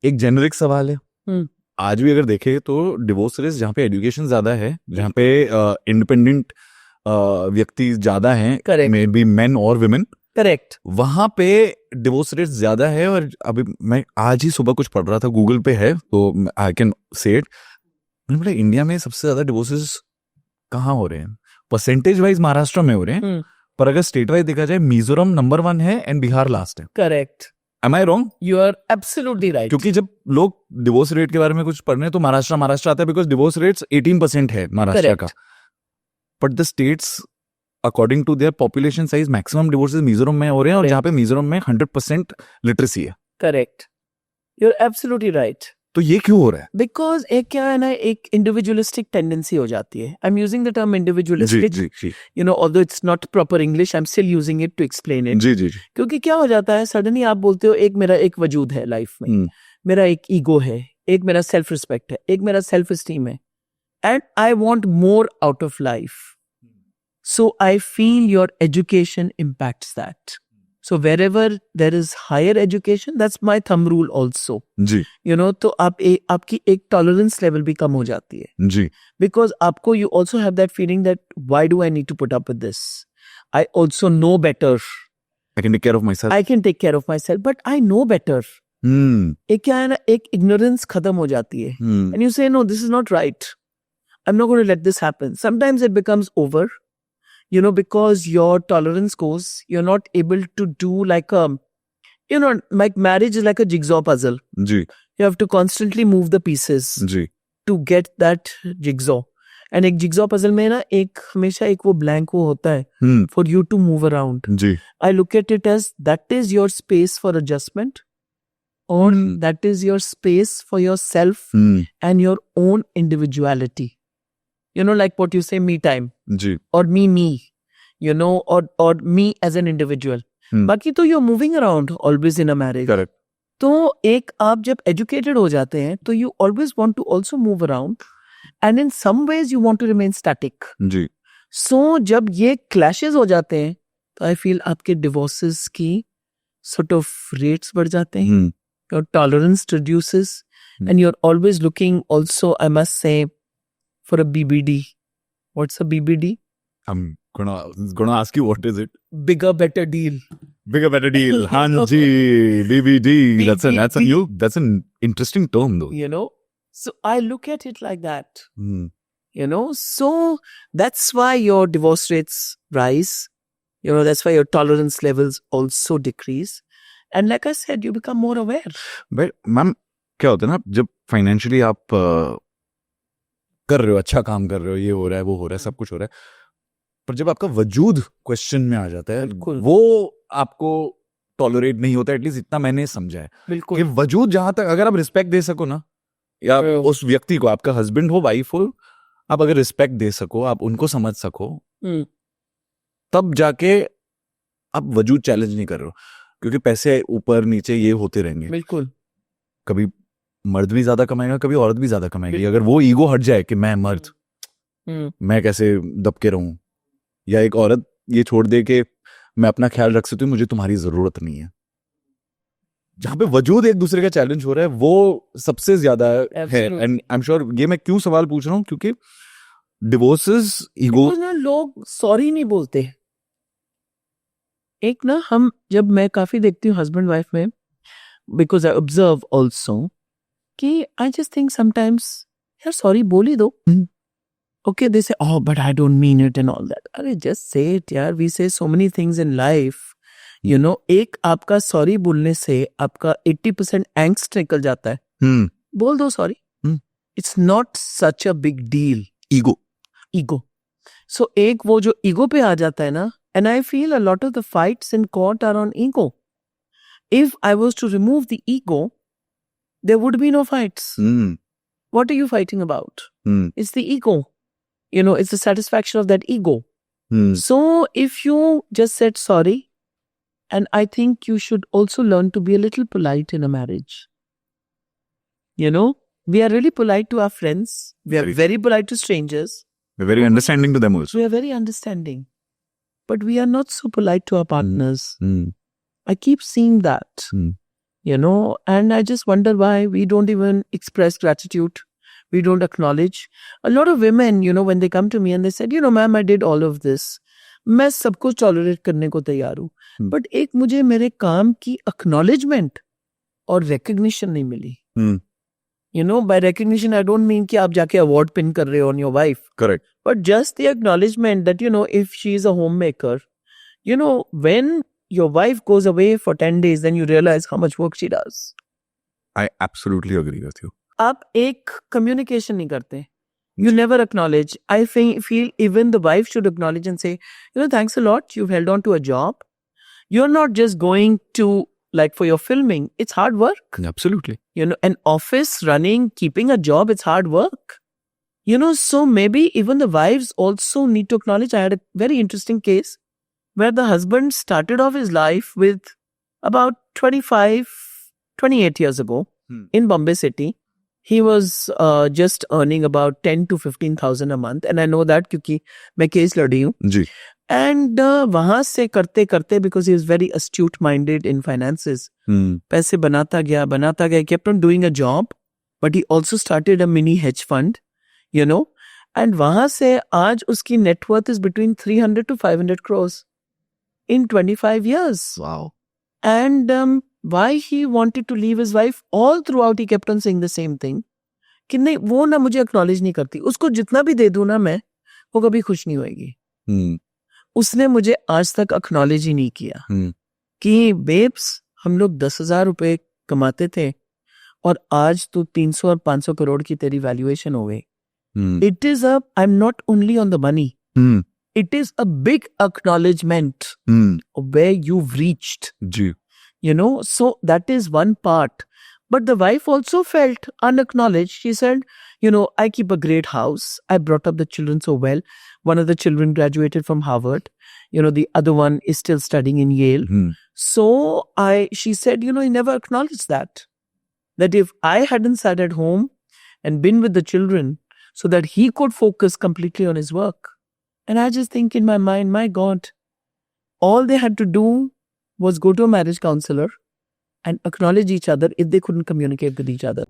एक जेनरिक सवाल है, हम्म। आज भी अगर देखे तो डिवोर्स रेट्स जहाँ पे एजुकेशन ज्यादा है, जहाँ पे इंडिपेंडेंट व्यक्ति ज्यादा हैं, Correct. मे बी मेन और वुमेन, करेक्ट। वहां पे डिवोर्स रेट्स ज्यादा है। और अभी मैं आज ही सुबह कुछ पढ़ रहा था, गूगल पे है तो आई कैन से इट, मैंने बोला इंडिया में सबसे ज्यादा डिवोर्सेस कहाँ हो रहे हैं? परसेंटेज वाइज महाराष्ट्र में हो रहे हैं, पर अगर स्टेट वाइज देखा जाए मिजोरम नंबर 1 है एंड बिहार लास्ट है। Correct. Am I wrong? You are absolutely right. क्योंकि जब लोग डिवोर्स रेट के बारे में कुछ पढ़ने तो महाराष्ट्र आता है, बिकॉज डिवोर्स रेट्स 18% है महाराष्ट्र का, but the states according to their population size maximum divorces Mizoram में हो रहे हैं, और जहाँ पे मिजोरम में 100% लिटरेसी है। Correct, you are absolutely right. तो ये क्यों हो रहा है? बिकॉज एक क्या है ना, एक इंडिविजुअलिस्टिक टेंडेंसी हो जाती है। I am using the term individualistic, you know, although it's not proper English, I am still using it to explain it. जी जी जी। क्योंकि क्या हो जाता है, सडनली आप बोलते हो एक मेरा एक वजूद है लाइफ में, मेरा एक ईगो है, एक मेरा सेल्फ रिस्पेक्ट है, एक मेरा सेल्फ एस्टीम है, and I want more out of life, so I feel your education impacts that. So wherever there is higher education, that's my thumb rule also. जी। You know, तो आपकी एक tolerance level भी कम हो जाती है। जी। Because आपको you also have that feeling that why do I need to put up with this? I also know better. I can take care of myself. I can take care of myself, but I know better. एक क्या है ना, एक ignorance खत्म हो जाती है। And you say, no, this is not right. I'm not going to let this happen. Sometimes it becomes over. You know, because your tolerance goes, you're not able to do like you know, like marriage is like a jigsaw puzzle. Ji. You have to constantly move the pieces ji. to get that jigsaw. And एक jigsaw puzzle में ना एक हमेशा एक वो blank वो होता है for you to move around. Ji. I look at it as that is your space for adjustment, or that is your space for yourself and your own individuality. You know, like what you say, me time. Ji. Or me, you know, or me as an individual. बाकी तो you're moving around always in a marriage. Correct. तो एक आप जब educated हो जाते हैं तो you always want to also move around, and in some ways you want to remain static. Ji. So जब ये clashes हो जाते हैं तो I feel आपके divorces की sort of rates बढ़ जाते हैं, your tolerance reduces, and you're always looking also, I must say, for a BBD. What's a BBD? I'm gonna ask you, what is it? Bigger, better deal. Bigger, better deal. Hanji, BBD. That's an interesting term though. You know, so I look at it like that. You know, so that's why your divorce rates rise. You know, that's why your tolerance levels also decrease. And like I said, you become more aware. But ma'am, क्या होता है ना, जब financially आप कर रहे हो, अच्छा काम कर रहे हो, ये हो रहा है, वो हो रहा है, सब कुछ हो रहा है, पर जब आपका वजूद क्वेश्चन में आ जाता है, वो आपको टॉलरेट नहीं होता। एटलीस्ट इतना मैंने समझा है कि वजूद जहां तक अगर आप रिस्पेक्ट दे सको ना, या उस व्यक्ति को, आपका हस्बैंड हो, वाइफ हो, आप अगर रिस्पेक्ट दे सको, आप उनको समझ सको, तब जाके आप वजूद चैलेंज नहीं कर रहे हो। क्योंकि पैसे ऊपर नीचे ये होते रहेंगे, बिल्कुल, कभी मर्द भी ज्यादा कमाएगा, कभी औरत भी ज्यादा कमाएगी। अगर वो ईगो हट जाए कि मैं मर्द, मैं कैसे दबके रहूं, या एक औरत ये छोड़ दे कि मैं अपना ख्याल रख सकती हूँ, मुझे तुम्हारी जरूरत नहीं है, जहां पे वजूद एक दूसरे का चैलेंज हो रहा है, वो सबसे ज्यादा है। एंड आई एम श्योर, ये मैं क्यों सवाल पूछ रहा हूँ, क्योंकि डिवोर्सेस ईगो ना, लोग सॉरी नहीं बोलते। एक ना, हम जब मैं काफी देखती हूँ हस्बैंड वाइफ में, बिकॉज आई ऑब्जर्व ऑल्सो, कि आई जस्ट थिंक समटाइम्स, यार सॉरी बोल ही दो। Okay, they say, oh, but I don't mean it and all that. अरे just say it यार, we say so many things in life. You know, एक आपका sorry बोलने से आपका 80% angst निकल जाता है। बोल दो sorry, it's not such a big deal. Ego. So एक वो जो ego पे आ जाता है ना, and I feel a lot of the fights in court are on ego. If I was to remove the ego, there would be no fights. What are you fighting about? It's the ego. You know, it's the satisfaction of that ego. So if you just said sorry, and I think you should also learn to be a little polite in a marriage. You know, we are really polite to our friends. We are very polite to strangers. We're very understanding to them also. We are very understanding. But we are not so polite to our partners. I keep seeing that. you know, and I just wonder why we don't even express gratitude. We don't acknowledge. A lot of women, you know, when they come to me and they said, you know, ma'am, I did all of this. मैं सब कुछ tolerate करने को तैयार हूँ. But एक मुझे मेरे काम की acknowledgement और recognition नहीं मिली. You know, by recognition, I don't mean कि आप जाके award pin कर रहे हो on your wife. Correct. But just the acknowledgement that, you know, if she is a homemaker, you know, when your wife goes away for 10 days, then you realize how much work she does. I absolutely agree with you. आप एक communication नहीं करते. You never acknowledge. I feel even the wife should acknowledge and say, you know, thanks a lot. You've held on to a job. You're not just going to, like for your filming, it's hard work. Absolutely. You know, an office running, keeping a job, it's hard work. You know, so maybe even the wives also need to acknowledge. I had a very interesting case where the husband started off his life with about 28 years ago in Bombay City. He was just earning about 10 to 15,000 a month. And I know that क्योंकि मैं case लड़ी हूँ. जी. And वहाँ से करते करते, because he was very astute minded in finances, पैसे बनाता गया, he kept on doing a job, but he also started a mini hedge fund, you know, and वहाँ से आज उसकी net worth is between 300 to 500 crores in 25 years. Wow. And why he wanted to leave his wife, all throughout he kept on saying the same thing, कि नहीं वो ना मुझे acknowledge नहीं करती, उसको जितना भी दे दूँ ना मैं, वो कभी खुश नहीं होएगी. उसने मुझे आज तक acknowledge ही नहीं किया कि बेब्स हम लोग 10,000 रुपए कमाते थे और आज तो 300 और 500 करोड़ की तेरी वैल्यूएशन हो गई. It is I'm not only on the money. It is a big acknowledgement of where you've reached. Ji. You know, so that is one part. But the wife also felt unacknowledged. She said, you know, I keep a great house. I brought up the children so well. One of the children graduated from Harvard. You know, the other one is still studying in Yale. So she said, you know, he never acknowledged that. That if I hadn't sat at home and been with the children so that he could focus completely on his work. And I just think in my mind, my God, all they had to do was go to a marriage counselor and acknowledge each other if they couldn't communicate with each other.